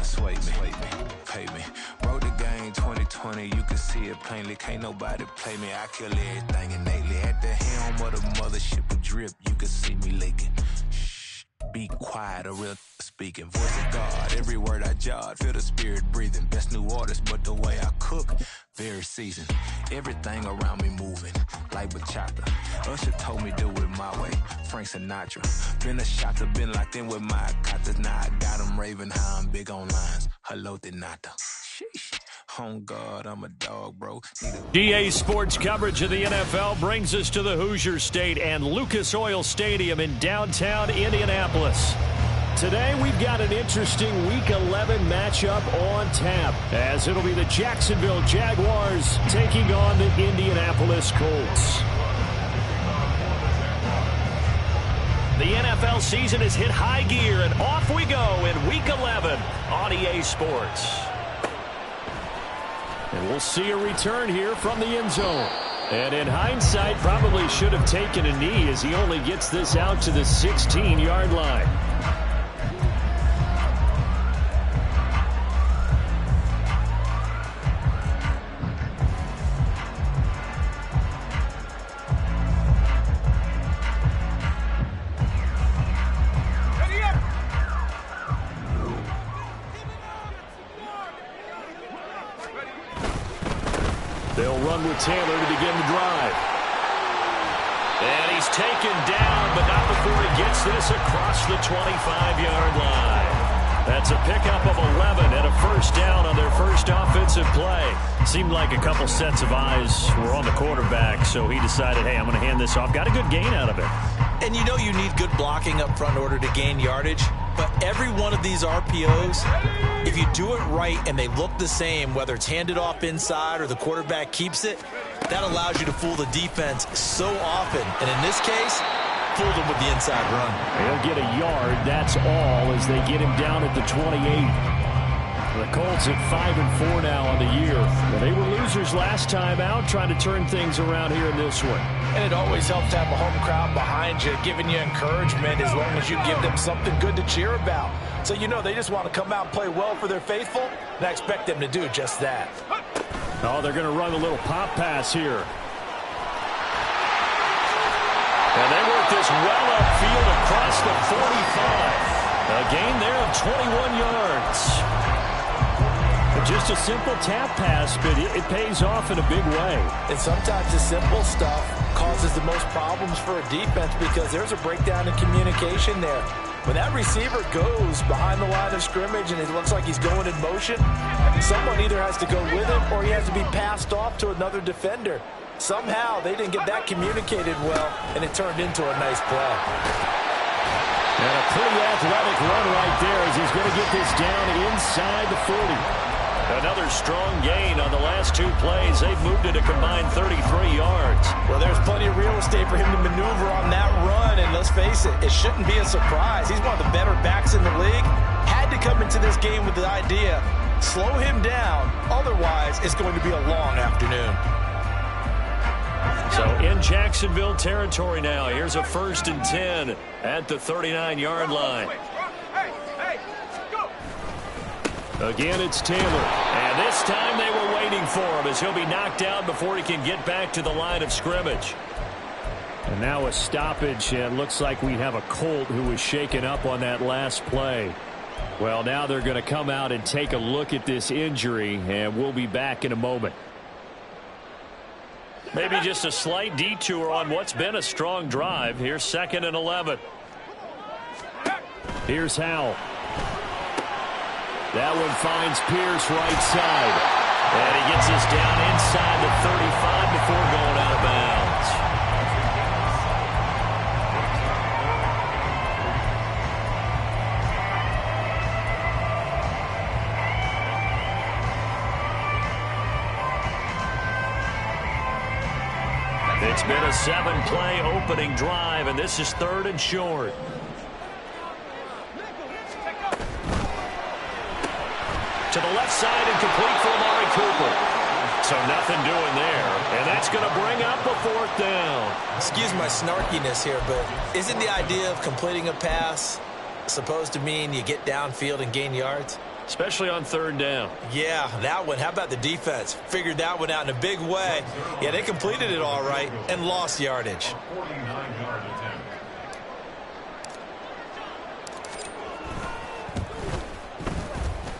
sway me, pay me. Wrote the game 2020, you can see it plainly. Can't nobody play me. I kill everything innately. At the helm of the mothership with drip, you can see me leaking. Shh, be quiet, a real speaking. Voice of God, every word I jot. Feel the spirit breathing. Best new artist, but the way I cook, very seasoned. Everything around me moving, like bachata. Usher told me do it my way. Frank Sinatra. Been a shotter, been locked in with my katas. Now I got them raving how I'm big on lines. Hello, Denata. Sheesh. On God, I'm a dog, bro. DA Sports coverage of the NFL brings us to the Hoosier State and Lucas Oil Stadium in downtown Indianapolis. Today we've got an interesting Week 11 matchup on tap, as it'll be the Jacksonville Jaguars taking on the Indianapolis Colts. The NFL season has hit high gear, and off we go in Week 11 on EA Sports. And we'll see a return here from the end zone. And in hindsight, probably should have taken a knee, as he only gets this out to the 16-yard line. They'll run with Taylor to begin the drive. And he's taken down, but not before he gets this across the 25-yard line. That's a pickup of 11 and a first down on their first offensive play. Seemed like a couple sets of eyes were on the quarterback, so he decided, hey, I'm going to hand this off. Got a good gain out of it. And you know you need good blocking up front in order to gain yardage. But every one of these RPOs, if you do it right and they look the same, whether it's handed off inside or the quarterback keeps it, that allows you to fool the defense so often. And in this case, fool them with the inside run. They'll get a yard, that's all, as they get him down at the 28. The Colts at 5-4 now on the year. Well, they were losers last time out, trying to turn things around here in this one. And it always helps to have a home crowd behind you, giving you encouragement as long as you give them something good to cheer about. So you know they just want to come out and play well for their faithful, and I expect them to do just that. Oh, they're going to run a little pop pass here. And they work this well upfield across the 45. A gain there of 21 yards. Just a simple tap pass, but it pays off in a big way. And sometimes the simple stuff causes the most problems for a defense because there's a breakdown in communication there. When that receiver goes behind the line of scrimmage and it looks like he's going in motion, someone either has to go with him or he has to be passed off to another defender. Somehow they didn't get that communicated well, and it turned into a nice play. And a pretty athletic run right there as he's going to get this down inside the 40. Another strong gain on the last two plays. They've moved it a combined 33 yards. Well, there's plenty of real estate for him to maneuver on that run, and let's face it, it shouldn't be a surprise. He's one of the better backs in the league. Had to come into this game with the idea, slow him down, otherwise it's going to be a long afternoon. So in Jacksonville territory now, here's a 1st and 10 at the 39-yard line. Again, it's Taylor. And this time they were waiting for him as he'll be knocked down before he can get back to the line of scrimmage. And now a stoppage, and looks like we have a Colt who was shaken up on that last play. Well, now they're going to come out and take a look at this injury, and we'll be back in a moment. Maybe just a slight detour on what's been a strong drive. Here's 2nd and 11. Here's Howell. That one finds Pierce right side. And he gets us down inside the 35 before going out of bounds. It's been a 7-play opening drive, and this is 3rd and short. To the left side and complete for Amari Cooper. So nothing doing there. And that's going to bring up a 4th down. Excuse my snarkiness here, but isn't the idea of completing a pass supposed to mean you get downfield and gain yards? especially on third down. Yeah, that one. How about the defense? Figured that one out in a big way. Yeah, they completed it all right and lost yardage.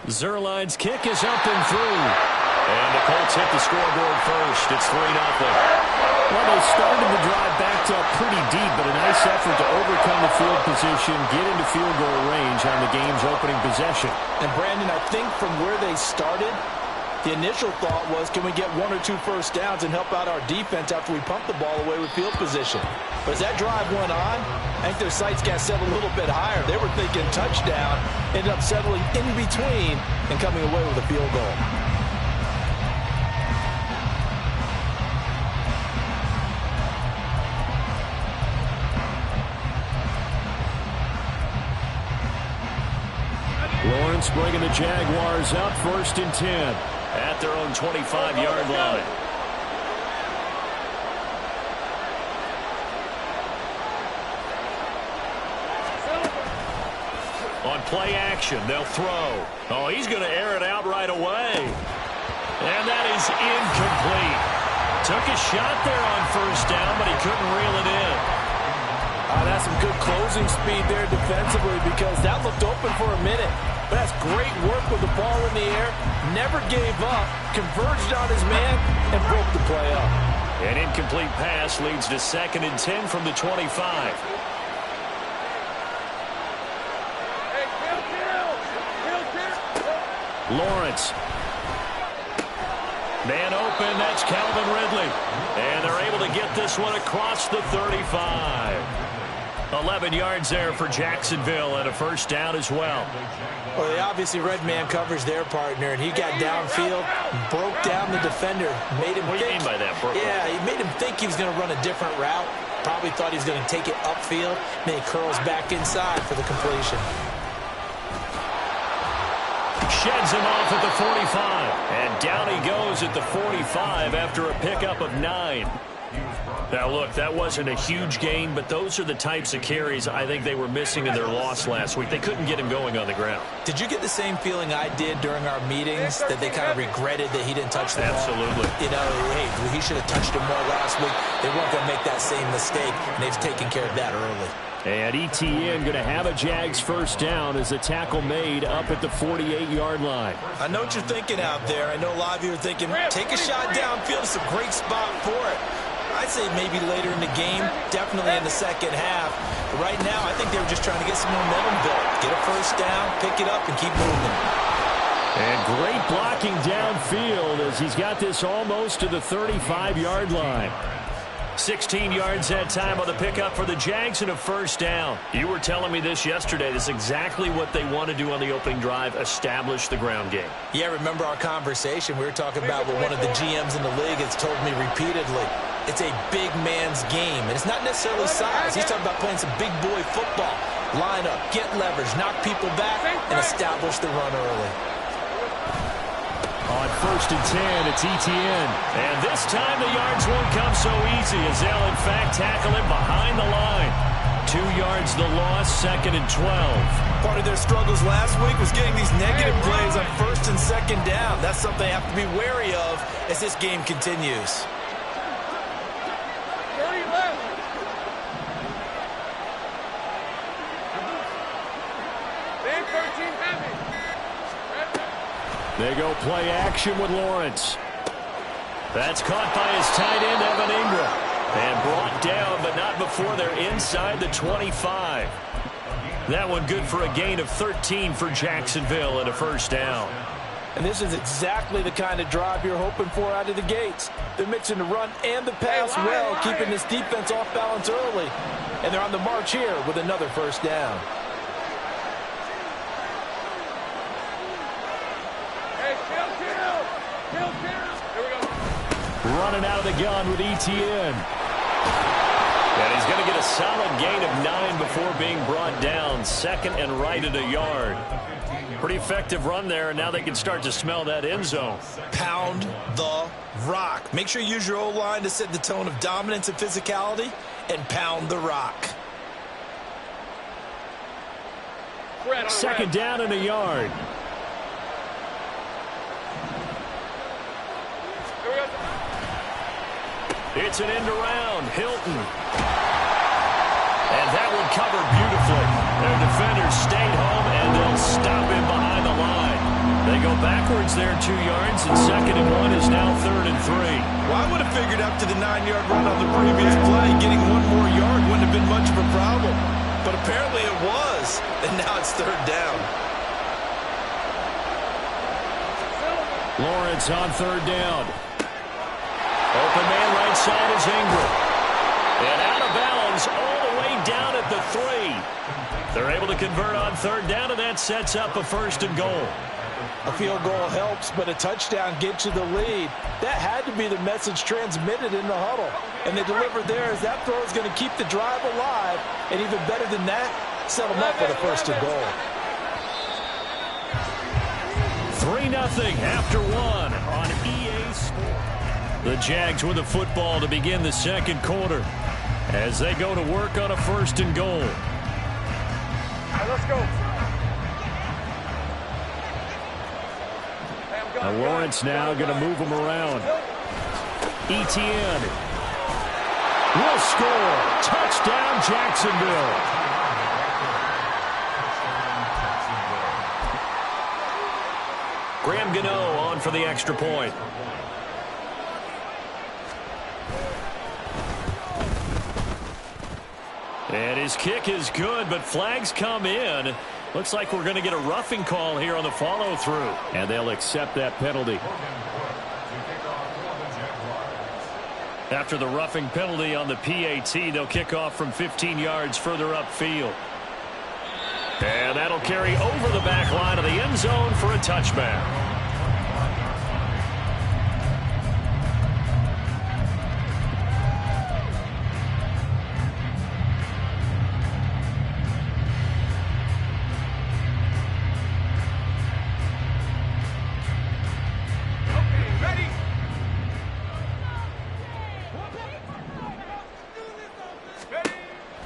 Zerline's kick is up and through. And the Colts hit the scoreboard first. It's 3-0. Well, they started the drive backed up pretty deep, but a nice effort to overcome the field position, get into field goal range on the game's opening possession. And, Brandon, I think from where they started, the initial thought was, can we get 1 or 2 first downs and help out our defense after we pump the ball away with field position? But as that drive went on, I think their sights got set a little bit higher. They were thinking touchdown, ended up settling in between and coming away with a field goal. Lawrence bringing the Jaguars up 1st and 10. At their own 25-yard line. On play action, they'll throw. Oh, he's going to air it out right away. And that is incomplete. Took a shot there on first down, but he couldn't reel it in. That's some good closing speed there defensively because that looked open for a minute. But that's great work with the ball in the air. Never gave up, converged on his man, and broke the play up. An incomplete pass leads to 2nd and 10 from the 25. Lawrence. Man open, that's Calvin Ridley. And they're able to get this one across the 35. 11 yards there for Jacksonville and a first down as well. Well, they obviously read man coverage their partner, and he got downfield, broke down the defender, made him What do you mean by that, Brooke? Yeah, he made him think he was going to run a different route. Probably thought he was going to take it upfield. Then he curls back inside for the completion. Sheds him off at the 45. And down he goes at the 45 after a pickup of 9. Now, look, that wasn't a huge gain, but those are the types of carries I think they were missing in their loss last week. They couldn't get him going on the ground. Did you get the same feeling I did during our meetings, that they kind of regretted that he didn't touch the ball? Absolutely. You know, hey, he should have touched him more last week. They weren't going to make that same mistake, and they've taken care of that early. And ETN going to have a Jags first down as the tackle made up at the 48-yard line. I know what you're thinking out there. I know a lot of you are thinking, take a shot downfield. It's a great spot for it. I'd say maybe later in the game, definitely in the second half. But right now, I think they were just trying to get some momentum built. Get a first down, pick it up, and keep moving. And great blocking downfield as he's got this almost to the 35-yard line. 16 yards that time on the pickup for the Jags and a first down. You were telling me this yesterday. This is exactly what they want to do on the opening drive, establish the ground game. Yeah, remember our conversation? We were talking about what one of the GMs in the league has told me repeatedly. It's a big man's game, and it's not necessarily size. He's talking about playing some big boy football. Line up, get leverage, knock people back, and establish the run early. On 1st and 10, it's ETN. And this time the yards won't come so easy as they'll, in fact, tackle him behind the line. 2 yards the loss, 2nd and 12. Part of their struggles last week was getting these negative plays on 1st and 2nd down. That's something they have to be wary of as this game continues. They go play action with Lawrence. That's caught by his tight end, Evan Ingram. And brought down, but not before they're inside the 25. That one good for a gain of 13 for Jacksonville and a first down. And this is exactly the kind of drive you're hoping for out of the gates. They're mixing the run and the pass well, keeping this defense off balance early. And they're on the march here with another first down. Running out of the gun with ETN. And he's going to get a solid gain of 9 before being brought down. 2nd and right at a yard. Pretty effective run there, and now they can start to smell that end zone. Pound the rock. Make sure you use your O-line to set the tone of dominance and physicality, and pound the rock. 2nd down and a yard. It's an end around. Hilton. And that one covered beautifully. Their defenders stayed home, and they'll stop him behind the line. They go backwards there 2 yards, and 2nd and 1 is now 3rd and 3. Well, I would have figured up to the 9-yard run on the previous play. Getting 1 more yard wouldn't have been much of a problem. But apparently it was, and now it's 3rd down. Lawrence on 3rd down. Open man right side is Ingram. And out of bounds all the way down at the 3. They're able to convert on 3rd down, and that sets up a 1st and goal. A field goal helps, but a touchdown gets you the lead. That had to be the message transmitted in the huddle. And they delivered there as that throw is going to keep the drive alive. And even better than that, set them up with a 1st and goal. 3-0 after 1 on EA Sports. The Jags with the football to begin the 2nd quarter as they go to work on a 1st and goal. Let's go. Now Lawrence now going to move him around. Etienne will score. Touchdown, Jacksonville. Graham Gano on for the extra point. And his kick is good, but flags come in. Looks like we're going to get a roughing call here on the follow-through. And they'll accept that penalty. After the roughing penalty on the PAT, they'll kick off from 15 yards further upfield. And that'll carry over the back line of the end zone for a touchback.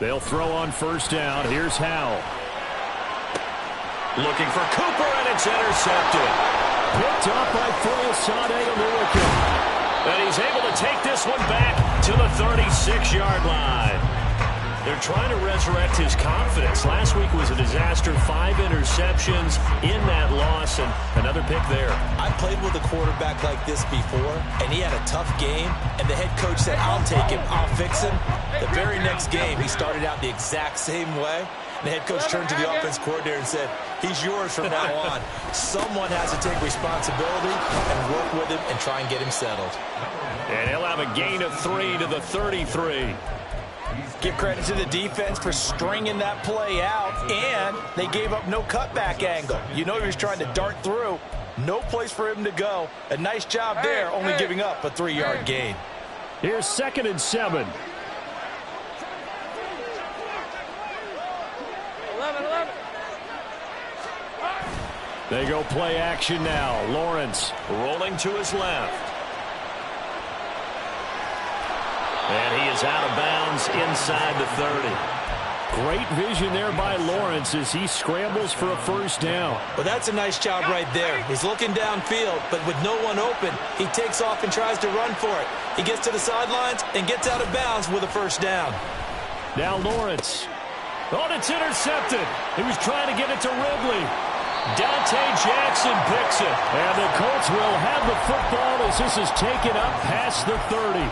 They'll throw on 1st down. Here's Howell. Looking for Cooper, and it's intercepted. Picked up by Foyesade Oluokun. And he's able to take this one back to the 36-yard line. They're trying to resurrect his confidence. Last week was a disaster. 5 interceptions in that loss, and another pick there. I played with a quarterback like this before, and he had a tough game, and the head coach said, I'll take him, I'll fix him. The very next game, he started out the exact same way. The head coach turned to the offense coordinator and said, he's yours from now on. Someone has to take responsibility and work with him and try and get him settled. And he'll have a gain of 3 to the 33. Give credit to the defense for stringing that play out, and they gave up no cutback angle. You know he was trying to dart through. No place for him to go. A nice job there, only giving up a 3-yard gain. Here's 2nd and 7. 11. They go play action now. Lawrence rolling to his left. And he is out of bounds inside the 30. Great vision there by Lawrence as he scrambles for a 1st down. Well, that's a nice job right there. He's looking downfield, but with no one open, he takes off and tries to run for it. He gets to the sidelines and gets out of bounds with a 1st down. Now Lawrence. Oh, it's intercepted. He was trying to get it to Ridley. Dante Jackson picks it. And the Colts will have the football as this is taken up past the 30.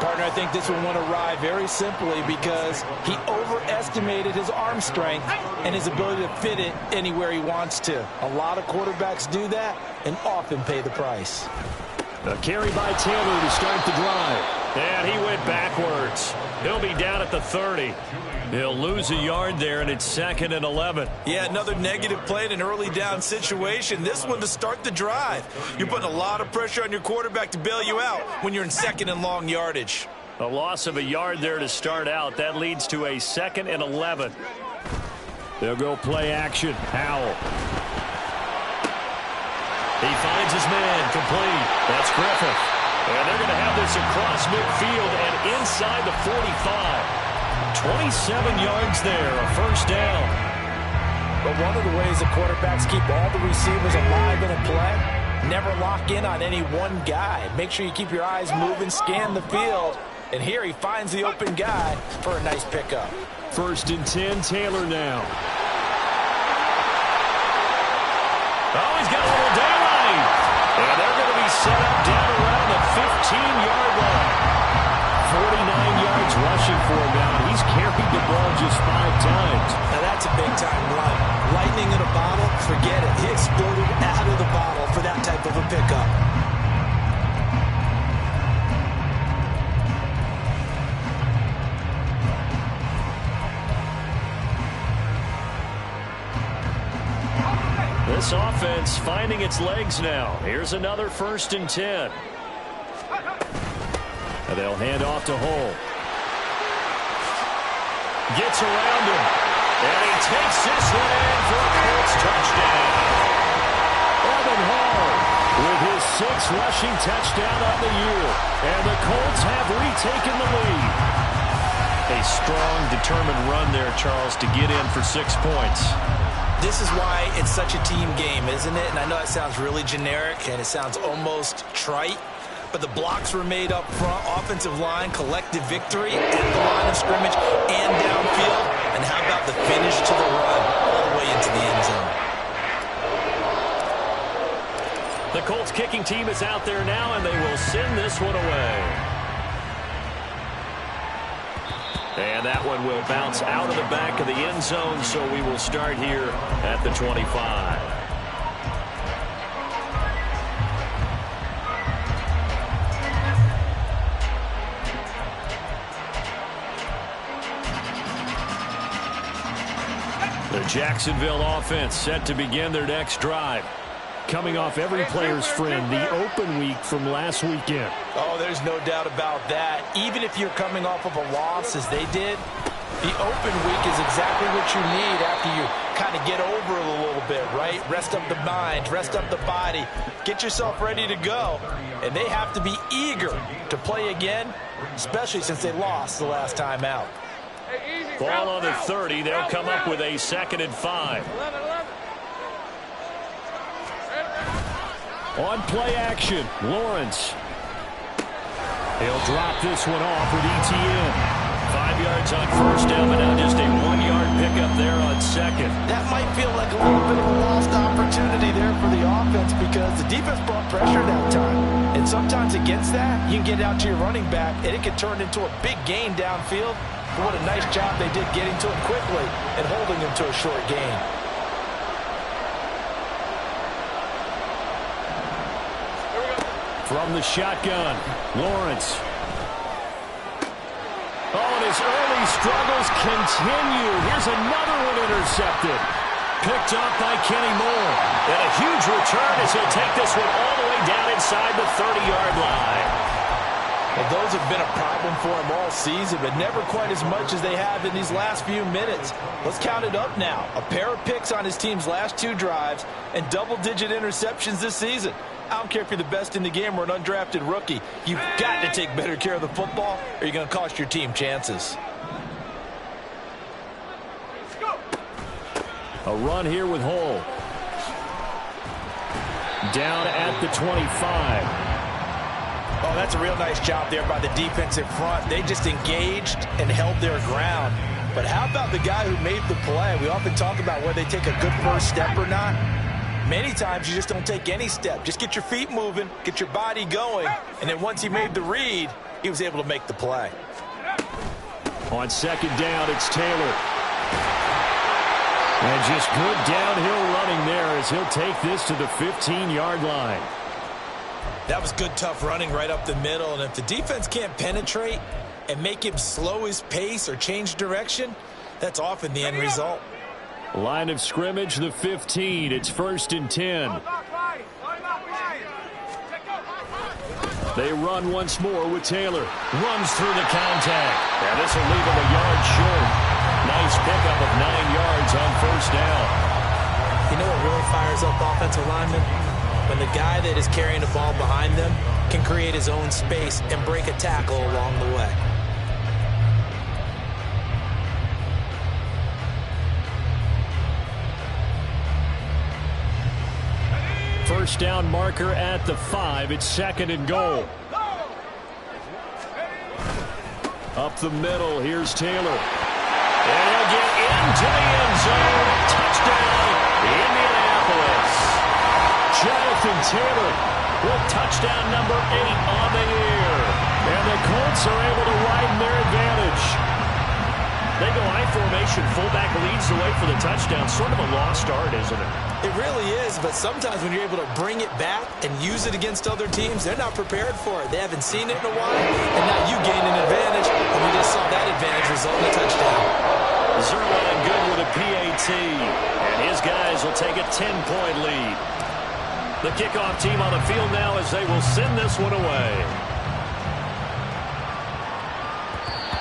Partner, I think this one went awry very simply because he overestimated his arm strength and his ability to fit it anywhere he wants to. A lot of quarterbacks do that and often pay the price. A carry by Taylor to start the drive. And he went backwards. He'll be down at the 30. He'll lose a yard there, and it's 2nd and 11. Yeah, another negative play in an early down situation. This one to start the drive. You're putting a lot of pressure on your quarterback to bail you out when you're in 2nd and long yardage. A loss of a yard there to start out. That leads to a 2nd and 11. They'll go play action. Howell. He finds his man complete. That's Griffith. And they're going to have this across midfield and inside the 45. 27 yards there, a 1st down. But one of the ways the quarterbacks keep all the receivers alive in a play Never lock in on any one guy. Make sure you keep your eyes moving, scan the field. And here he finds the open guy for a nice pickup. 1st and 10, Taylor now. Oh, he's got a little daylight. And they're going to be set up down around the 15-yard line. 49 yards rushing for him now. He's carried the ball just 5 times. Now that's a big-time run. Lightning in a bottle, forget it. He exploded out of the bottle for that type of a pickup. This offense finding its legs now. Here's another 1st and 10. And they'll hand off to Hull. Gets around him. And he takes this one in for a Colts touchdown. Evan Hall with his 6th rushing touchdown on the year. And the Colts have retaken the lead. A strong, determined run there, Charles, to get in for 6 points. This is why it's such a team game, isn't it? And I know it sounds really generic and it sounds almost trite, but the blocks were made up front, offensive line, collective victory at the line of scrimmage and downfield. And how about the finish to the run all the way into the end zone? The Colts kicking team is out there now, and they will send this one away. And that one will bounce out of the back of the end zone, so we will start here at the 25. The Jacksonville offense set to begin their next drive. Coming off every player's friend, the open week from last weekend. Oh, there's no doubt about that. Even if you're coming off of a loss as they did, the open week is exactly what you need after you kind of get over it a little bit, right? Rest up the mind, rest up the body, get yourself ready to go. And they have to be eager to play again, especially since they lost the last time out. Ball on the 30. They'll come up with a 2nd and 5. On play action, Lawrence. He'll drop this one off with ETN. 5 yards on 1st down, but now just a 1-yard pickup there on 2nd. That might feel like a little bit of a lost opportunity there for the offense because the defense brought pressure that time. And sometimes against that, you can get out to your running back, and it can turn into a big gain downfield. But what a nice job they did getting to him quickly and holding him to a short gain. From the shotgun, Lawrence. Oh, and his early struggles continue. Here's another one intercepted. Picked up by Kenny Moore. And a huge return as he'll take this one all the way down inside the 30-yard line. Well, those have been a problem for him all season, but never quite as much as they have in these last few minutes. Let's count it up now. A pair of picks on his team's last 2 drives and double-digit interceptions this season. I don't care if you're the best in the game or an undrafted rookie. You've got to take better care of the football or you're going to cost your team chances. A run here with Hull. Down at the 25. Oh, that's a real nice job there by the defensive front. They just engaged and held their ground. But how about the guy who made the play? We often talk about whether they take a good first step or not. Many times you just don't take any step. Just get your feet moving, get your body going, and then once he made the read, he was able to make the play. On 2nd down, it's Taylor. And just good downhill running there as he'll take this to the 15-yard line. That was good, tough running right up the middle, and if the defense can't penetrate and make him slow his pace or change direction, that's often the end result. Line of scrimmage, the 15. It's 1st and 10. They run once more with Taylor. Runs through the contact. And this will leave him a yard short. Nice pickup of 9 yards on 1st down. You know what really fires up offensive linemen? When the guy that is carrying the ball behind them can create his own space and break a tackle along the way. first down marker at the 5. It's 2nd and goal. Up the middle, here's Taylor. And he'll get into the end zone. Touchdown, Indianapolis. Jonathan Taylor with touchdown number 8 on the year. And the Colts are able to widen their advantage. They go I formation, fullback leads the way for the touchdown. Sort of a lost art, isn't it? It really is, but sometimes when you're able to bring it back and use it against other teams, they're not prepared for it. They haven't seen it in a while, and now you gain an advantage, and we just saw that advantage result in a touchdown. Zerline good with a PAT, and his guys will take a 10-point lead. The kickoff team on the field now as they will send this one away.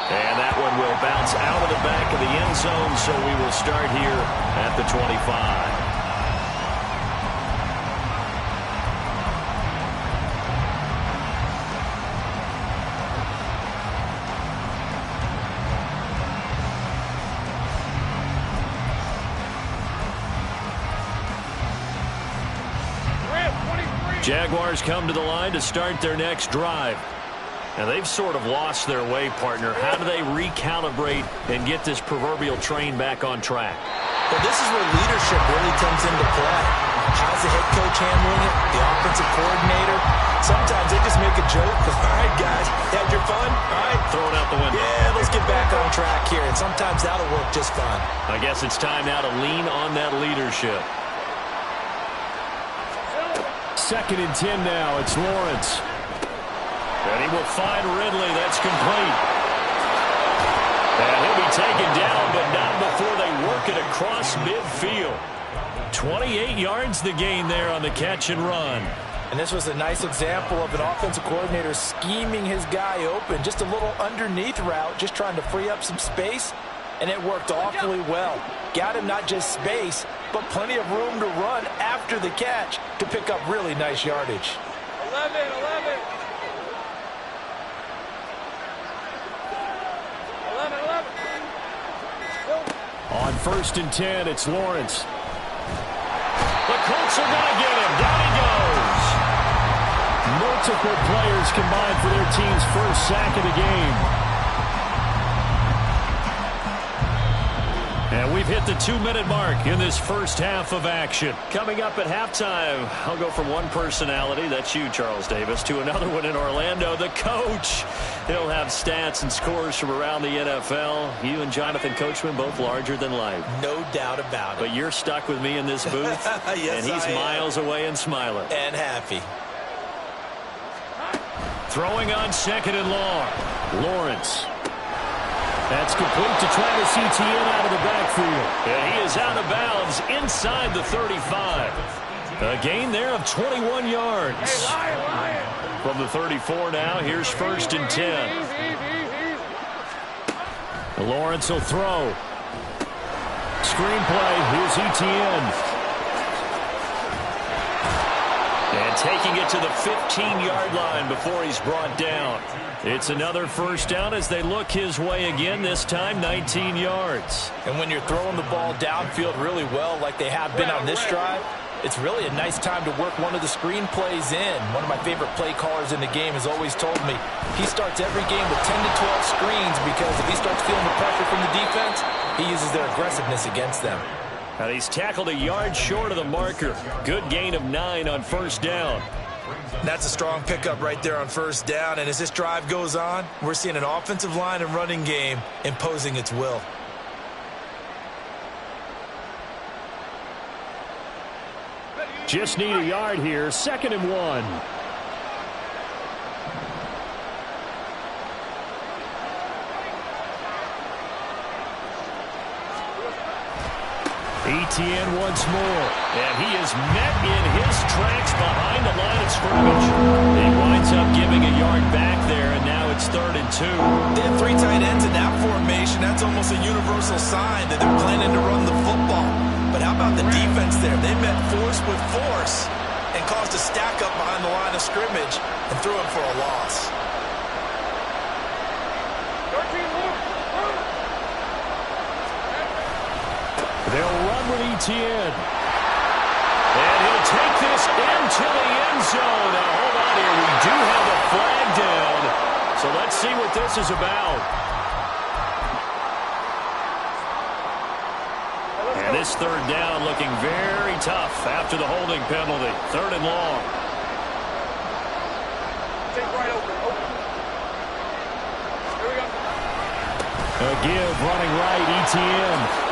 And that one will bounce out of the back of the end zone, so we will start here at the 25. Jaguars come to the line to start their next drive. And they've sort of lost their way, partner. How do they recalibrate and get this proverbial train back on track? Well, this is where leadership really comes into play. How's the head coach handling it? The offensive coordinator? Sometimes they just make a joke. All right, guys, you had your fun? All right. Throw it out the window. Yeah, let's get back on track here. And sometimes that'll work just fine. I guess it's time now to lean on that leadership. 2nd and 10 now. It's Lawrence. And he will find Ridley. That's complete. And he'll be taken down, but not before they work it across midfield. 28 yards the gain there on the catch and run. And this was a nice example of an offensive coordinator scheming his guy open. Just a little underneath route, just trying to free up some space. And it worked awfully well. Got him not just space, but plenty of room to run after the catch to pick up really nice yardage. 11. On 1st and 10, it's Lawrence. The Colts are going to get him. Down he goes. Multiple players combined for their team's first sack of the game. And we've hit the 2-minute mark in this first half of action. Coming up at halftime, I'll go from one personality, that's you, Charles Davis, to another one in Orlando, the coach. He'll have stats and scores from around the NFL. You and Jonathan Coachman, both larger than life. No doubt about it. But you're stuck with me in this booth, yes, and he's miles away and smiling. And happy. Throwing on 2nd and long. Lawrence. That's complete to Travis Etienne out of the backfield. And he is out of bounds inside the 35. A gain there of 21 yards. Hey, Lion. From the 34 now, here's 1st and 10. Lawrence will throw. Screenplay, here's Etienne. And taking it to the 15-yard line before he's brought down. It's another first down as they look his way again, this time 19 yards. And when you're throwing the ball downfield really well like they have been on this drive, it's really a nice time to work one of the screen plays in. One of my favorite play callers in the game has always told me he starts every game with 10 to 12 screens because if he starts feeling the pressure from the defense, he uses their aggressiveness against them. And he's tackled a yard short of the marker. Good gain of 9 on first down. That's a strong pickup right there on first down. And as this drive goes on, we're seeing an offensive line and running game imposing its will. Just need a yard here. 2nd and 1. Etienne once more. And he is met in his tracks behind the line of scrimmage. He winds up giving a yard back there, and now it's 3rd and 2. They have 3 tight ends in that formation. That's almost a universal sign that they're planning to run the football. But how about the defense there? They met force with force and caused a stack up behind the line of scrimmage and threw him for a loss. 13, Luke. They'll run with Etienne. And he'll take this into misses about. And this third down looking very tough after the holding penalty. 3rd and long. Take right open. Here we go. A give running right, ETN.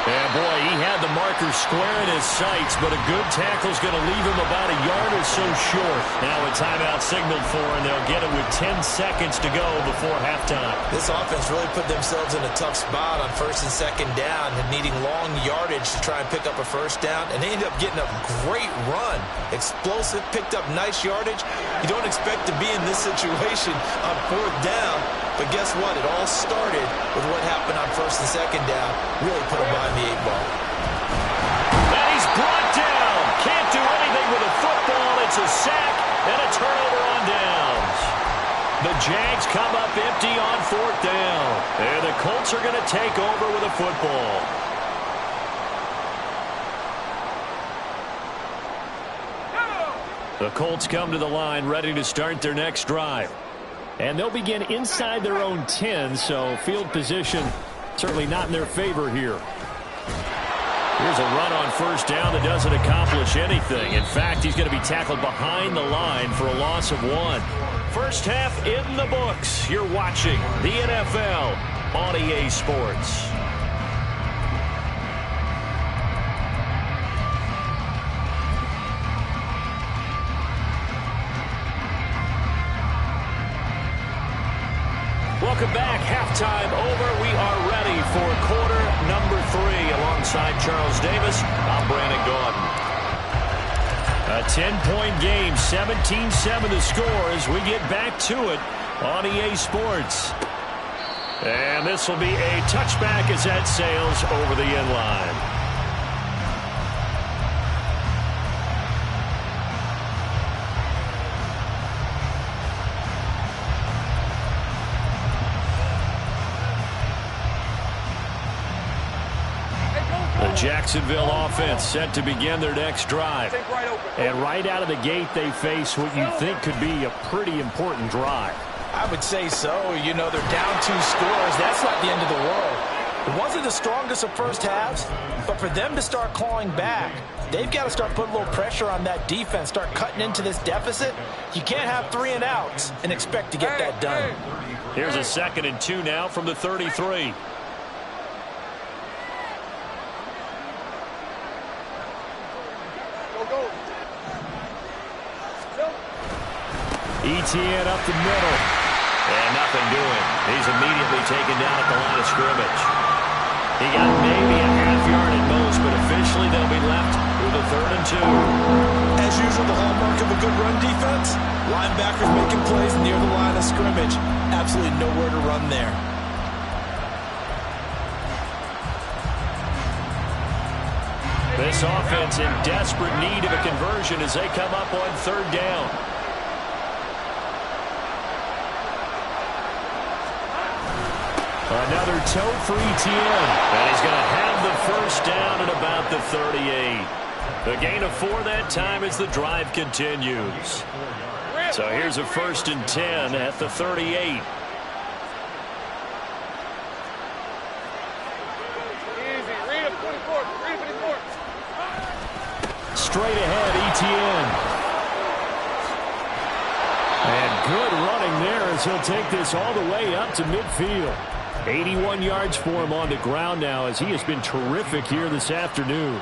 And boy, he had the marker square in his sights, but a good tackle is going to leave him about a yard or so short. Now a timeout signaled for, and they'll get it with 10 seconds to go before halftime. This offense really put themselves in a tough spot on 1st and 2nd down and needing long yardage to try and pick up a 1st down, and they ended up getting a great run. Explosive, picked up nice yardage. You don't expect to be in this situation on 4th down, but guess what? It all started with what happened on 1st and 2nd down. Really put them behind the 8 ball. And he's brought down. Can't do anything with a football. It's a sack and a turnover on downs. The Jags come up empty on 4th down. And the Colts are going to take over with a football. The Colts come to the line ready to start their next drive. And they'll begin inside their own 10, so field position certainly not in their favor here. Here's a run on 1st down that doesn't accomplish anything. In fact, he's going to be tackled behind the line for a loss of 1. First half in the books. You're watching the NFL on EA Sports. Welcome back. Halftime over. We are ready for quarter number 3. Alongside Charles Davis, I'm Brandon Gaudin. A 10-point game, 17-7 the score as we get back to it on EA Sports. And this will be a touchback as that sails over the end line. Jacksonville offense set to begin their next drive. And right out of the gate, they face what you think could be a pretty important drive. I would say so. You know, they're down 2 scores. That's not the end of the world. It wasn't the strongest of first halves, but for them to start clawing back, they've got to start putting a little pressure on that defense, start cutting into this deficit. You can't have 3 and outs and expect to get that done. Here's a 2nd and 2 now from the 33. ETN up the middle. And nothing doing. He's immediately taken down at the line of scrimmage. He got maybe a half yard at most, but officially they'll be left with a 3rd and 2. As usual, the hallmark of a good run defense, linebackers making plays near the line of scrimmage. Absolutely nowhere to run there. This offense in desperate need of a conversion as they come up on 3rd down. Another toe for ETN. And he's going to have the 1st down at about the 38. The gain of 4 that time as the drive continues. So here's a 1st and 10 at the 38. Straight ahead, ETN. And good running there as he'll take this all the way up to midfield. 81 yards for him on the ground now as he has been terrific here this afternoon.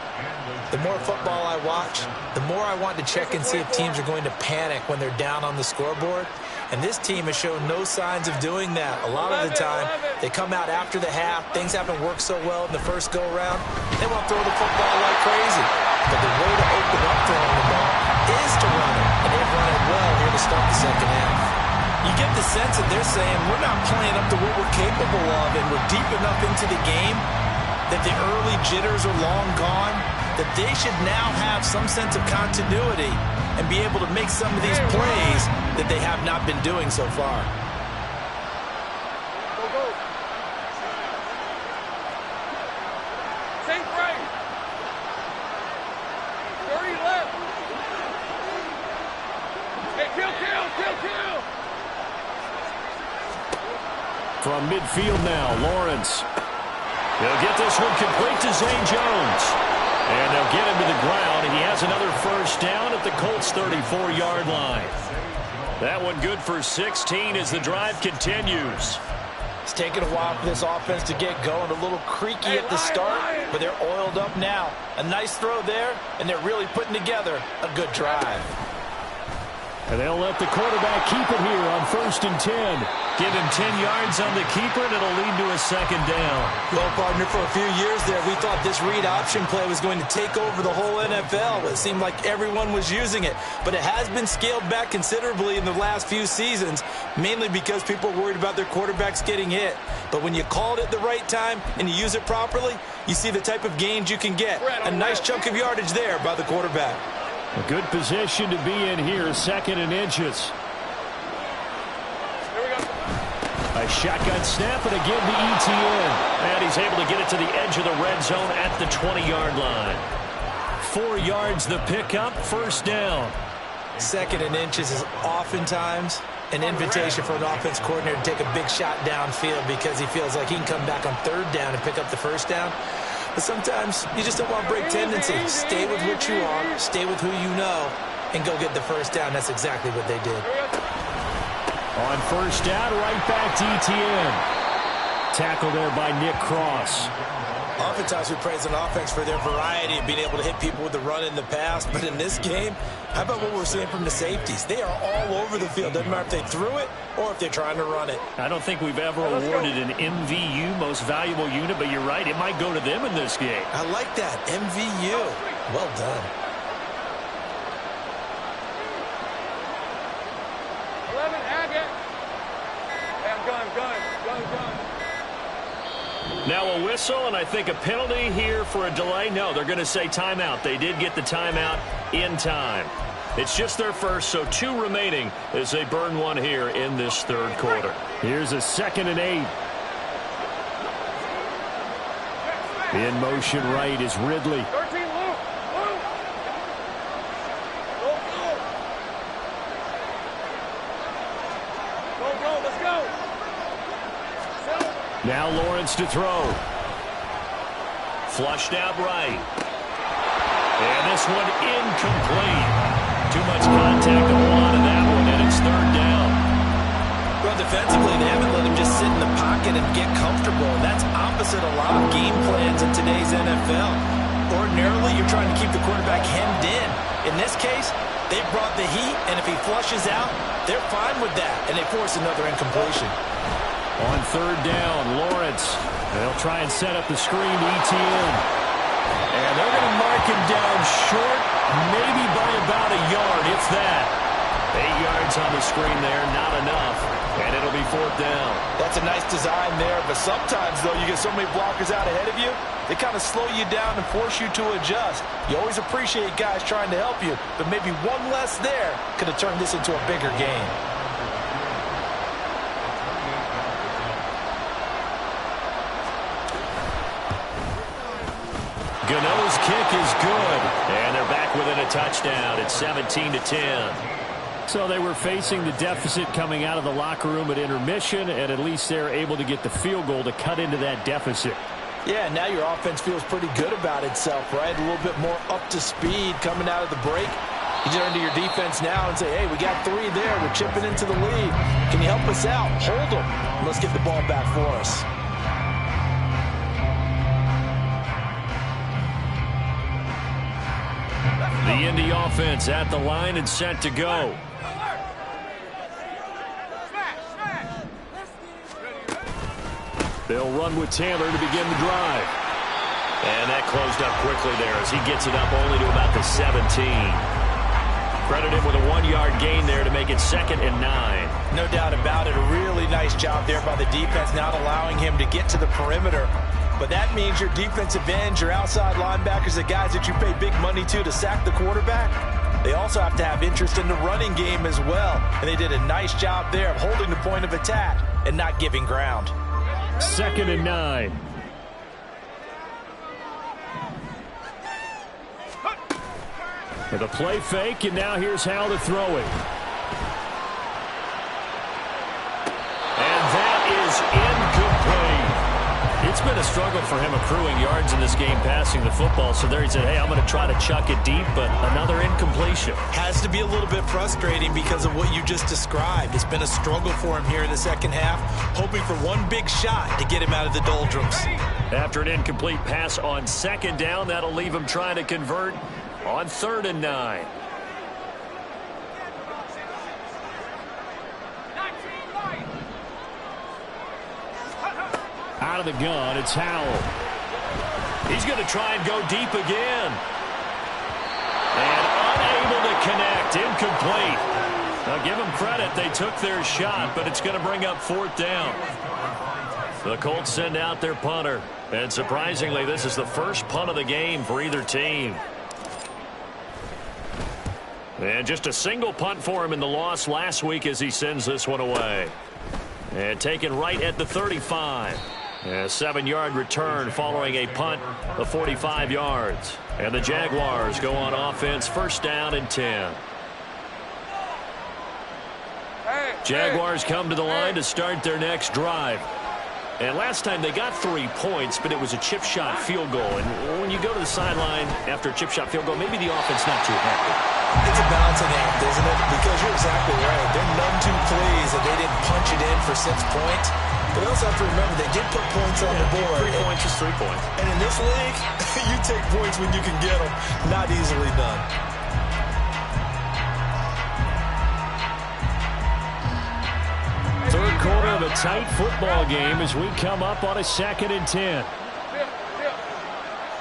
The more football I watch, the more I want to check and see if teams are going to panic when they're down on the scoreboard. And this team has shown no signs of doing that. A lot of the time, they come out after the half. Things haven't worked so well in the first go-around. They want to throw the football like crazy. But the way to open up throwing the ball is to run it. And they've run it well here to start the second half. You get the sense that they're saying, we're not playing up to what we're capable of, and we're deep enough into the game that the early jitters are long gone, that they should now have some sense of continuity and be able to make some of these plays that they have not been doing so far. Go, go. Take right. 30 left. Hey, kill. From midfield now, Lawrence. He'll get this one complete to Zay Jones. And they'll get him to the ground. He has another first down at the Colts' 34-yard line. That one good for 16 as the drive continues. It's taken a while for this offense to get going. A little creaky at the start, but they're oiled up now. A nice throw there, and they're really putting together a good drive. And they'll let the quarterback keep it here on 1st and 10. Give him 10 yards on the keeper, and it'll lead to a second down. Well, partner, for a few years there, we thought this read option play was going to take over the whole NFL. It seemed like everyone was using it. But it has been scaled back considerably in the last few seasons, mainly because people are worried about their quarterbacks getting hit. But when you call it at the right time and you use it properly, you see the type of gains you can get. A nice chunk of yardage there by the quarterback. A good position to be in here, 2nd and inches. A shotgun snap and again to ETN. And he's able to get it to the edge of the red zone at the 20-yard line. 4 yards the pickup, 1st down. 2nd and inches is oftentimes an invitation for an offense coordinator to take a big shot downfield because he feels like he can come back on 3rd down and pick up the 1st down. But sometimes you just don't want to break tendency. Stay with what you are, stay with who you know, and go get the 1st down. That's exactly what they did. On 1st down, right back to ETN. Tackle there by Nick Cross. Oftentimes we praise an offense for their variety of being able to hit people with the run in the pass. But in this game, how about what we're seeing from the safeties? They are all over the field. Doesn't matter if they threw it or if they're trying to run it. I don't think we've ever awarded an MVU, most valuable unit, but you're right, it might go to them in this game. I like that, MVU. Well done. 11, Agate. Hey, I'm gun. Now a whistle, and I think a penalty here for a delay. No, they're going to say timeout. They did get the timeout in time. It's just their first, so 2 remaining as they burn one here in this 3rd quarter. Here's a 2nd and 8. In motion right is Ridley. 13, Luke. Go, let's go. Now Lawrence to throw. Flushed out right. And this one incomplete. Too much contact on that one, and it's 3rd down. Well, defensively, they haven't let him just sit in the pocket and get comfortable. And that's opposite a lot of game plans in today's NFL. Ordinarily, you're trying to keep the quarterback hemmed in. In this case, they brought the heat, and if he flushes out, they're fine with that, and they force another incompletion. On 3rd down, Lawrence. They'll try and set up the screen to ETN. And they're going to mark him down short, maybe by about a yard, if that. 8 yards on the screen there, not enough. And it'll be 4th down. That's a nice design there, but sometimes, though, you get so many blockers out ahead of you, they kind of slow you down and force you to adjust. You always appreciate guys trying to help you, but maybe one less there could have turned this into a bigger game. Gano's kick is good, and they're back within a touchdown. It's 17-10. So they were facing the deficit coming out of the locker room at intermission, and at least they're able to get the field goal to cut into that deficit. Yeah, now your offense feels pretty good about itself, right? A little bit more up to speed coming out of the break. You turn to your defense now and say, hey, we got 3 there. We're chipping into the lead. Can you help us out? Hold them. Let's get the ball back for us. The Indy offense at the line and set to go. They'll run with Taylor to begin the drive. And that closed up quickly there as he gets it up only to about the 17. Credit him with a 1-yard gain there to make it 2nd and 9. No doubt about it. A really nice job there by the defense, not allowing him to get to the perimeter. But that means your defensive ends, your outside linebackers, the guys that you pay big money to sack the quarterback, they also have to have interest in the running game as well. And they did a nice job there of holding the point of attack and not giving ground. 2nd and 9. With a play fake, and now here's Hal to throw it. And that is in it's been a struggle for him accruing yards in this game passing the football. So there he said, hey, I'm going to try to chuck it deep, but another incompletion. Has to be a little bit frustrating because of what you just described. It's been a struggle for him here in the second half, hoping for one big shot to get him out of the doldrums. After an incomplete pass on second down, that'll leave him trying to convert on 3rd and 9. Out of the gun, it's Howell. He's going to try and go deep again. And unable to connect. Incomplete. Now give them credit. They took their shot, but it's going to bring up 4th down. The Colts send out their punter. And surprisingly, this is the first punt of the game for either team. And just a single punt for him in the loss last week as he sends this one away. And taken right at the 35. A 7-yard return following a punt of 45 yards. And the Jaguars go on offense, 1st down and 10. Jaguars come to the line to start their next drive. And last time they got 3 points, but it was a chip shot field goal. And when you go to the sideline after a chip shot field goal, maybe the offense not too happy. It's a balancing act, isn't it? Because you're exactly right. They're none too pleased that they didn't punch it in for 6 points. But you also have to remember they did put points on the board. 3 points is 3 points. And in this league, you take points when you can get them. Not easily done. Third quarter of a tight football game as we come up on a 2nd and 10.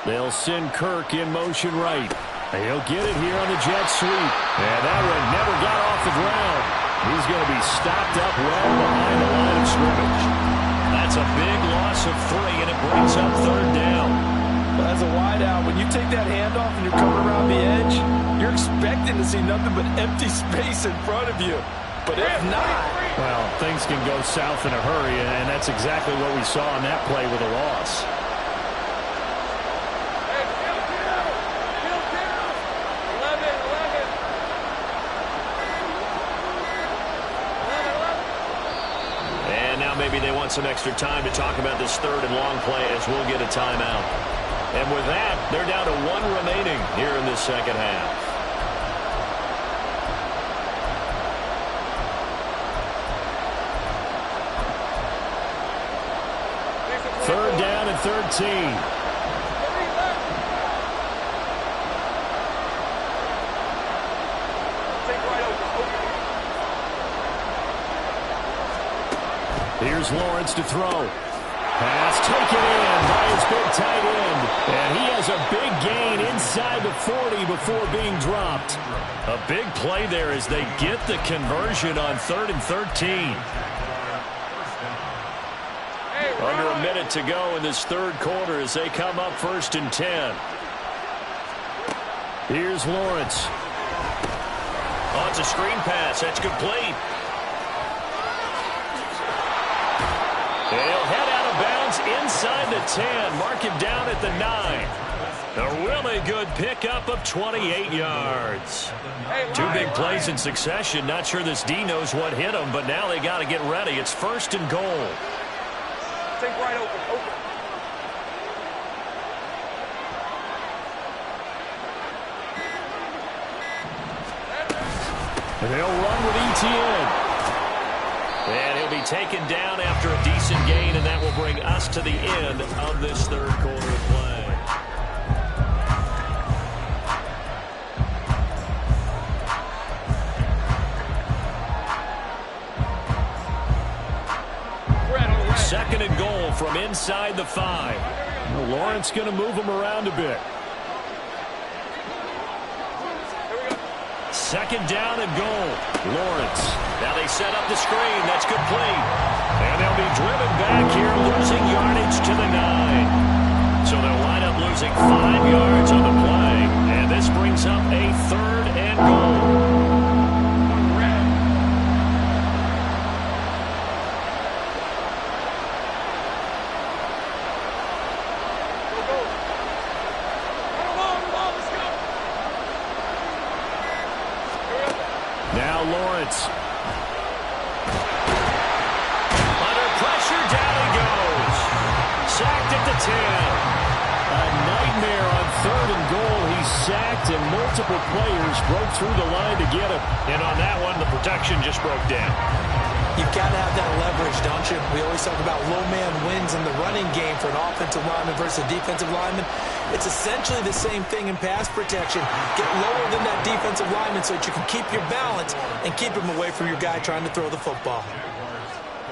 They'll send Kirk in motion right. He'll get it here on the jet sweep. And that one never got off the ground. He's going to be stopped up well behind the line of scrimmage. That's a big loss of 3, and it brings up 3rd down. Well, as a wideout, when you take that handoff and you're coming around the edge, you're expecting to see nothing but empty space in front of you. But if not, well, things can go south in a hurry, and that's exactly what we saw on that play with a loss. And now maybe they want some extra time to talk about this 3rd and long play as we'll get a timeout. And with that, they're down to 1 remaining here in the second half. 3rd down and 13. Here's Lawrence to throw. Pass taken in by his big tight end. And he has a big gain inside the 40 before being dropped. A big play there as they get the conversion on 3rd and 13. Under a minute to go in this 3rd quarter as they come up 1st and 10. Here's Lawrence. Oh, it's a screen pass. That's complete. They'll head out of bounds inside the 10. Mark him down at the 9. A really good pickup of 28 yards. 2 big plays in succession. Not sure this D knows what hit him, but now they got to get ready. It's 1st and goal. Take right open. And they'll run with ETN. And he'll be taken down after a decent gain, and that will bring us to the end of this 3rd quarter of play. Second and goal from inside the 5. Well, Lawrence going to move him around a bit. 2nd down and goal. Lawrence. Now they set up the screen. That's complete. And they'll be driven back here, losing yardage to the 9. So they'll wind up losing 5 yards on the play. And this brings up a 3rd and goal. Now Lawrence. Under pressure, down he goes. Sacked A nightmare on 3rd and goal. He's sacked, and multiple players broke through the line to get him. And on that one, the protection just broke down. You've got to have that leverage, don't you? We always talk about low man wins in the running game for an offensive lineman versus a defensive lineman. It's essentially the same thing in pass protection. Get lower than that defensive lineman so that you can keep your balance and keep him away from your guy trying to throw the football.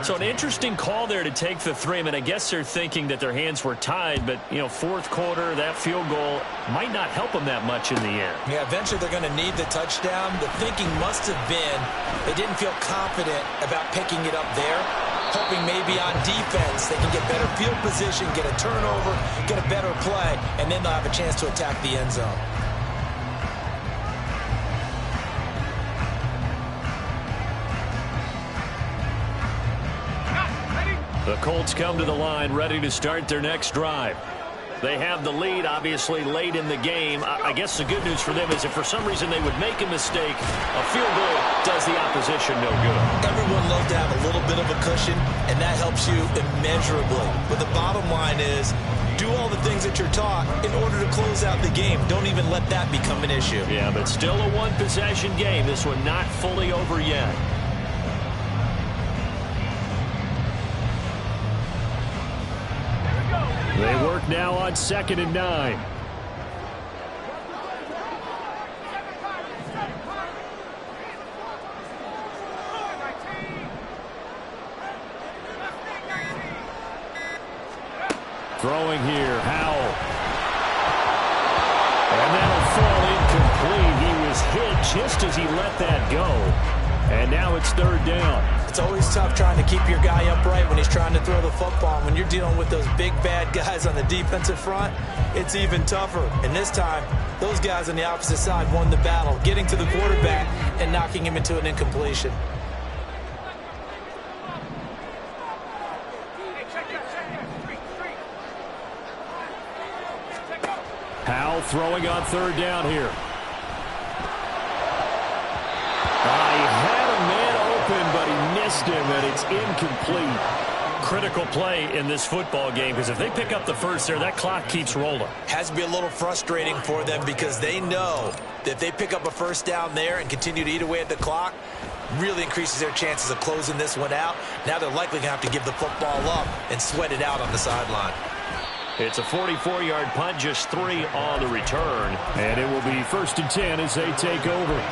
So an interesting call there to take the 3. I mean, I guess they're thinking that their hands were tied, but, you know, 4th quarter, that field goal might not help them that much in the end. Yeah, eventually they're going to need the touchdown. The thinking must have been they didn't feel confident about picking it up there, hoping maybe on defense they can get better field position, get a turnover, get a better play, and then they'll have a chance to attack the end zone. The Colts come to the line ready to start their next drive. They have the lead, obviously, late in the game. I guess the good news for them is if for some reason they would make a mistake, a field goal does the opposition no good. Everyone loves to have a little bit of a cushion, and that helps you immeasurably. But the bottom line is do all the things that you're taught in order to close out the game. Don't even let that become an issue. Yeah, but still a one-possession game. This one not fully over yet. They work now on 2nd and 9. Throwing here, Howell. And that'll fall incomplete. He was hit just as he let that go. And now it's 3rd down. It's always tough trying to keep your guy upright when he's trying to throw the football. When you're dealing with those big, bad guys on the defensive front, it's even tougher. And this time, those guys on the opposite side won the battle, getting to the quarterback and knocking him into an incompletion. Howell throwing on 3rd down here. He had a man open, but he missed him, and it's incomplete. Critical play in this football game, because if they pick up the first there, that clock keeps rolling. Has to be a little frustrating for them because they know that if they pick up a first down there and continue to eat away at the clock, really increases their chances of closing this one out. Now they're likely going to have to give the football up and sweat it out on the sideline. It's a 44-yard punt, just 3 on the return. And it will be 1st and 10 as they take over.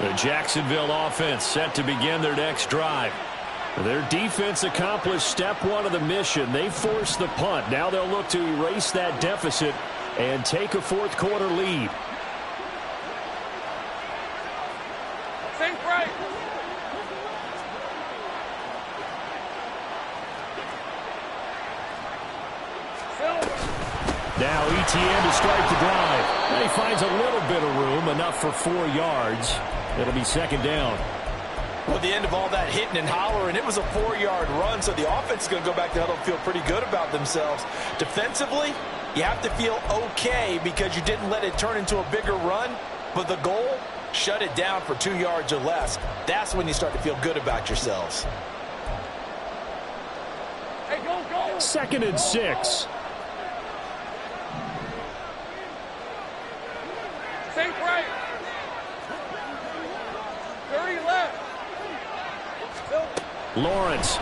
The Jacksonville offense set to begin their next drive. Their defense accomplished step 1 of the mission. They forced the punt. Now they'll look to erase that deficit and take a 4th quarter lead. Think right. Now ETN to start the drive. And he finds a little bit of room, enough for 4 yards. It'll be 2nd down. Well, the end of all that hitting and hollering, it was a 4-yard run, so the offense is going to go back to huddle and feel pretty good about themselves. Defensively, you have to feel okay because you didn't let it turn into a bigger run, but the goal, shut it down for 2 yards or less. That's when you start to feel good about yourselves. Hey, go, go. 2nd and 6. Think right. 30 left. Lawrence.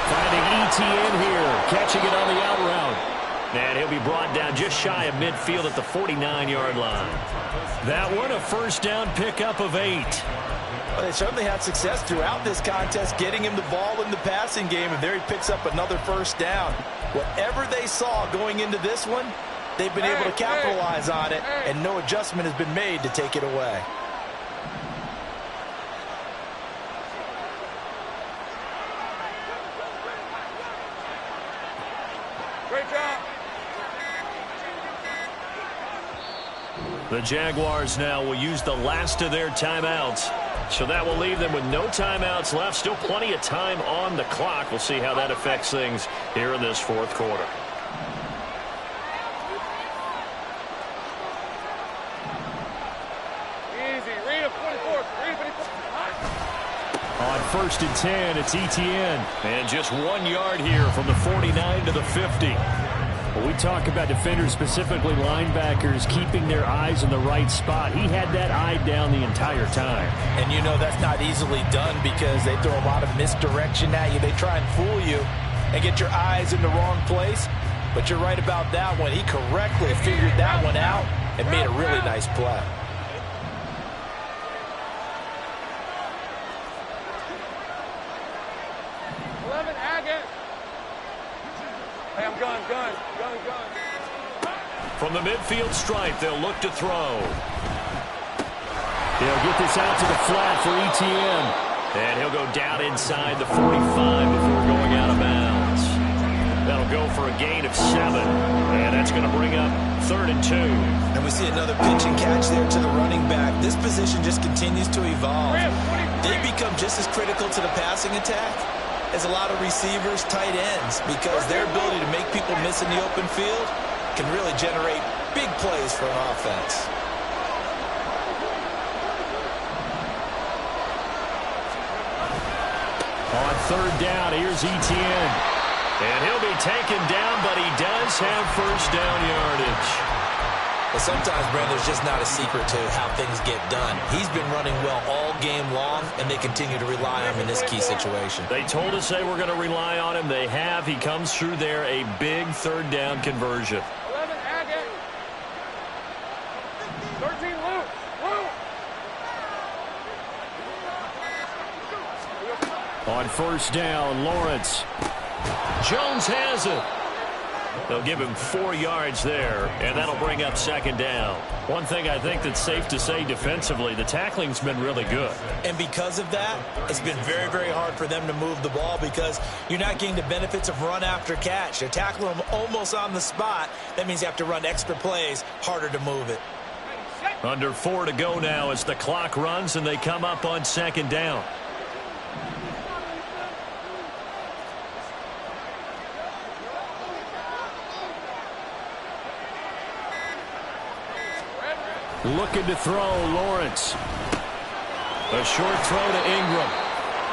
Finding ETN here. Catching it on the out route. And he'll be brought down just shy of midfield at the 49-yard line. That one a 1st down pickup of 8. Well, they certainly had success throughout this contest, getting him the ball in the passing game, and there he picks up another 1st down. Whatever they saw going into this one, they've been able to capitalize on it, and no adjustment has been made to take it away. Great job. The Jaguars now will use the last of their timeouts. So that will leave them with no timeouts left. Still plenty of time on the clock. We'll see how that affects things here in this 4th quarter. On 1st and 10, it's Etienne. And just 1 yard here from the 49 to the 50. When we talk about defenders, specifically linebackers, keeping their eyes in the right spot, he had that eye down the entire time. And you know that's not easily done because they throw a lot of misdirection at you. They try and fool you and get your eyes in the wrong place. But you're right about that one. He correctly figured that one out and made a really nice play. Hey, I'm gun. From the midfield stripe, they'll look to throw. They'll get this out to the flat for Etienne. And he'll go down inside the 45 before going out of bounds. That'll go for a gain of 7. And that's going to bring up 3rd and 2. And we see another pitch and catch there to the running back. This position just continues to evolve. They become just as critical to the passing attack as a lot of receivers, tight ends, because their ability to make people miss in the open field can really generate big plays for an offense. On 3rd down, here's Etienne. And he'll be taken down, but he does have 1st down yardage. But sometimes, Brand, there's just not a secret to how things get done. He's been running well all game long, and they continue to rely on him in this key situation. They told us they were going to rely on him. They have. He comes through there, a big 3rd down conversion. 11 Agate. 13 Luke. On 1st down, Lawrence. Jones has it. They'll give him 4 yards there, and that'll bring up 2nd down. One thing I think that's safe to say defensively, the tackling's been really good. And because of that, it's been very, very hard for them to move the ball because you're not getting the benefits of run after catch. They're tackling them almost on the spot. That means you have to run extra plays, harder to move it. Under 4 to go now as the clock runs, and they come up on 2nd down. Looking to throw, Lawrence. A short throw to Ingram.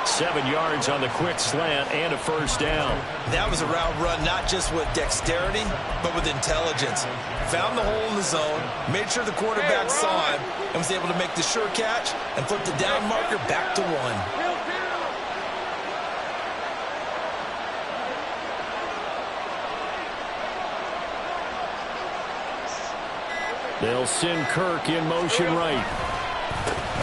7 yards on the quick slant and a 1st down. That was a route run not just with dexterity, but with intelligence. Found the hole in the zone, made sure the quarterback saw him, and was able to make the sure catch and flip the down marker back to 1. They'll send Kirk in motion right.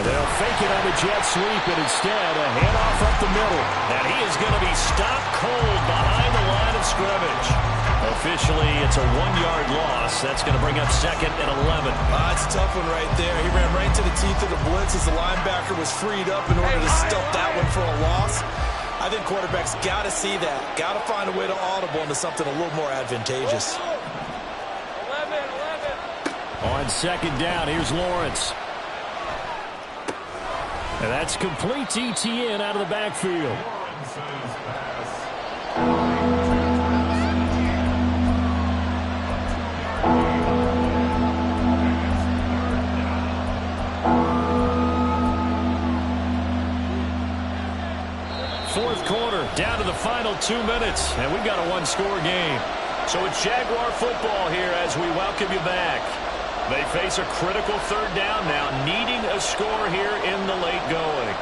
They'll fake it on the jet sweep, and instead a handoff up the middle. And he is going to be stopped cold behind the line of scrimmage. Officially, it's a 1-yard loss. That's going to bring up 2nd and 11. It's a tough one right there. He ran right to the teeth of the blitz as the linebacker was freed up in order to stuff that one for a loss. I think quarterbacks got to see that. Got to find a way to audible into something a little more advantageous. On 2nd down, here's Lawrence. And that's complete to Etienne out of the backfield. Fourth quarter, down to the final 2 minutes, and we've got a 1-score game. So it's Jaguar football here as we welcome you back. They face a critical 3rd down now, needing a score here in the late going.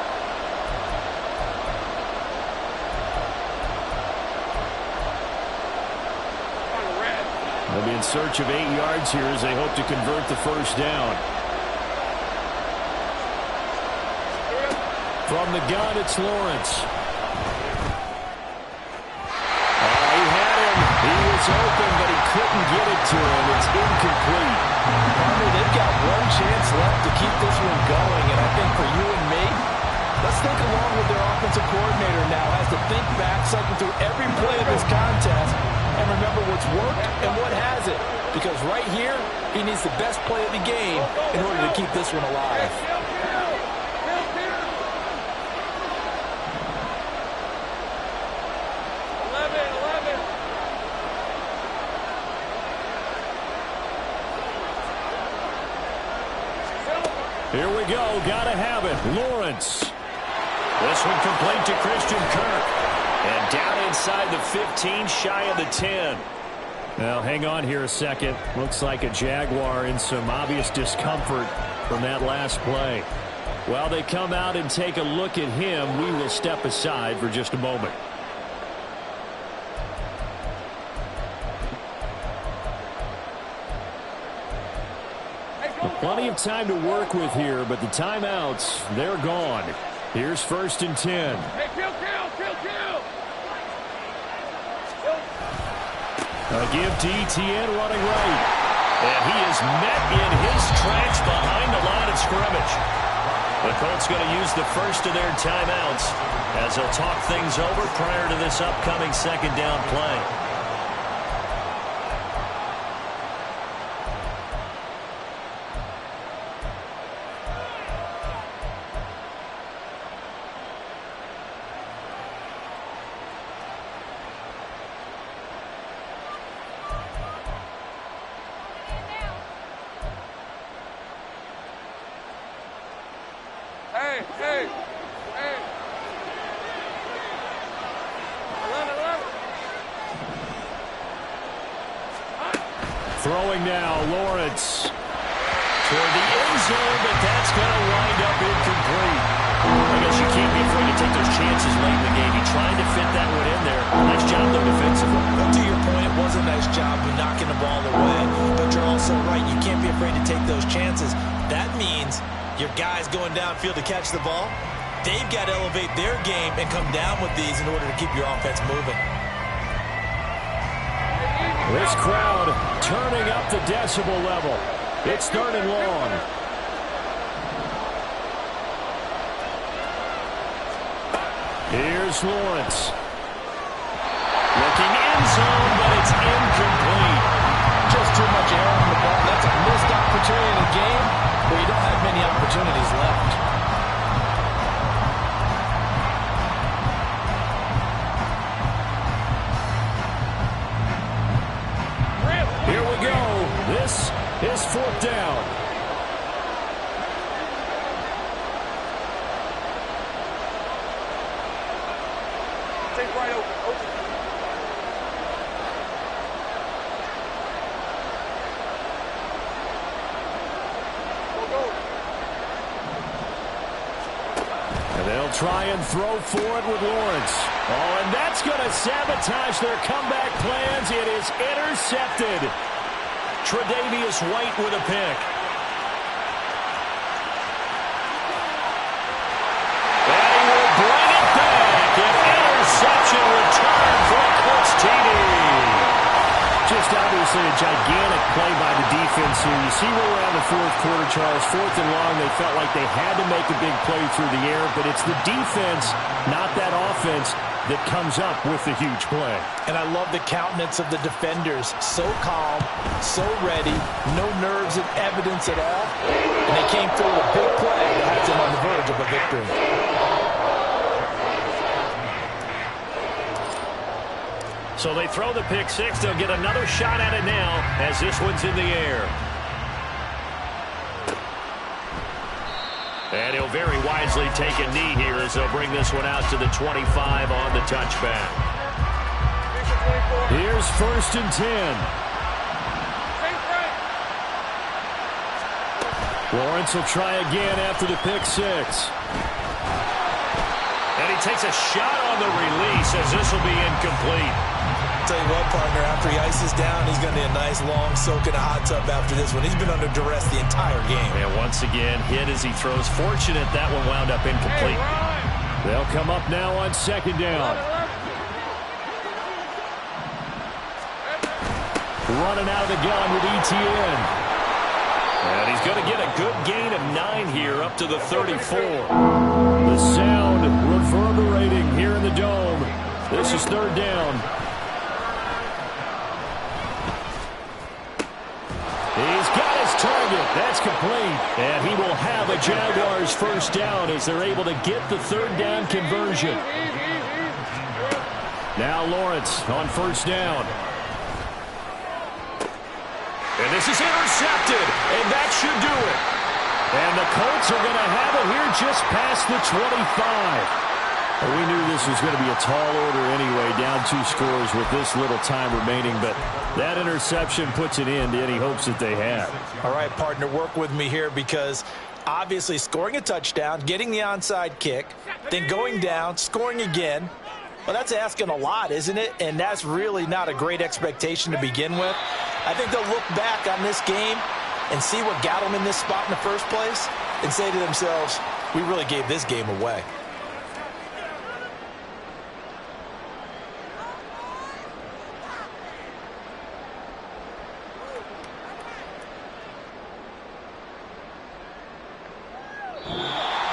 They'll be in search of 8 yards here as they hope to convert the 1st down. From the gun, it's Lawrence. He had him. He was open, but he couldn't get it to him. It's incomplete. They've got one chance left to keep this one going, and I think for you and me, let's think along with their offensive coordinator now. Has to think back, cycle through every play of this contest, and remember what's worked and what hasn't. Because right here, he needs the best play of the game in order to keep this one alive. Here we go. Got to have it. Lawrence. This one complete to Christian Kirk. And down inside the 15, shy of the 10. Now, hang on here a second. Looks like a Jaguar in some obvious discomfort from that last play. While they come out and take a look at him, we will step aside for just a moment. Plenty of time to work with here, but the timeouts, they're gone. Here's 1st and 10. Hey, kill. A give to Etienne running right. And he is met in his tracks behind the line of scrimmage. The Colts going to use the first of their timeouts as they'll talk things over prior to this upcoming 2nd down play. Hey. 11. Throwing now, Lawrence. Toward the end zone, but that's going to wind up incomplete. I guess you can't be afraid to take those chances late in the game. He tried to fit that one in there. Nice job, though, defensively. But to your point, it was a nice job of knocking the ball away. But you're also right. You can't be afraid to take those chances. That means your guys going downfield to catch the ball, they've got to elevate their game and come down with these in order to keep your offense moving. This crowd turning up the decibel level. It's 3rd and long. Here's Lawrence. Looking end zone, but it's incomplete. Just too much air on the ball. That's a missed opportunity in the game where you don't have many opportunities left. Here we go. This is 4th down. Take right open. Go. And they'll try and throw for it with Lawrence. Oh, and that's going to sabotage their comeback plans. It is intercepted. Tre'Davious White with a pick. And he will bring it back. An interception return for a Colts TD. Just obviously a gigantic play by the defense here. You see where we're at in the 4th quarter, Charles. 4th and long, they felt like they had to make a big play through the air, but it's the defense, not that offense, that comes up with the huge play. And I love the countenance of the defenders. So calm, so ready, no nerves and evidence at all. And they came through with a big play that has them on the verge of a victory. So they throw the pick six. They'll get another shot at it now as this one's in the air. And he'll very wisely take a knee here as they'll bring this one out to the 25 on the touchback. Here's 1st and 10. Lawrence will try again after the pick six. And he takes a shot on the release as this will be incomplete. Tell you what, partner, after he ices down, he's going to need a nice long soak in a hot tub after this one. He's been under duress the entire game. And once again, hit as he throws. Fortunate that one wound up incomplete. They'll come up now on 2nd down. Running out of the gun with Etienne. And he's going to get a good gain of 9 here up to the 34. The sound reverberating here in the dome. This is 3rd down. He's got his target. That's complete. And he will have a Jaguars 1st down as they're able to get the 3rd down conversion. Now Lawrence on 1st down. And this is intercepted, and that should do it. And the Colts are going to have it here just past the 25. Well, we knew this was going to be a tall order anyway, down 2 scores with this little time remaining, but that interception puts an end to any hopes that they had. All right, partner, work with me here because obviously scoring a touchdown, getting the onside kick, then going down, scoring again. Well, that's asking a lot, isn't it? And that's really not a great expectation to begin with. I think they'll look back on this game and see what got them in this spot in the first place and say to themselves, we really gave this game away.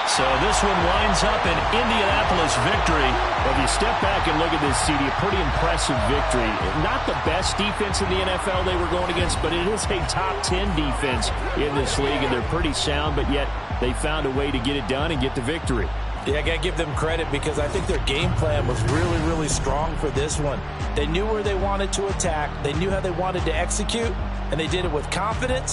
So this one winds up an Indianapolis victory. Well, if you step back and look at this, CD, a pretty impressive victory. Not the best defense in the NFL they were going against, but it is a top 10 defense in this league, and they're pretty sound, but yet they found a way to get it done and get the victory. Yeah, I got to give them credit because I think their game plan was really, really strong for this one. They knew where they wanted to attack. They knew how they wanted to execute, and they did it with confidence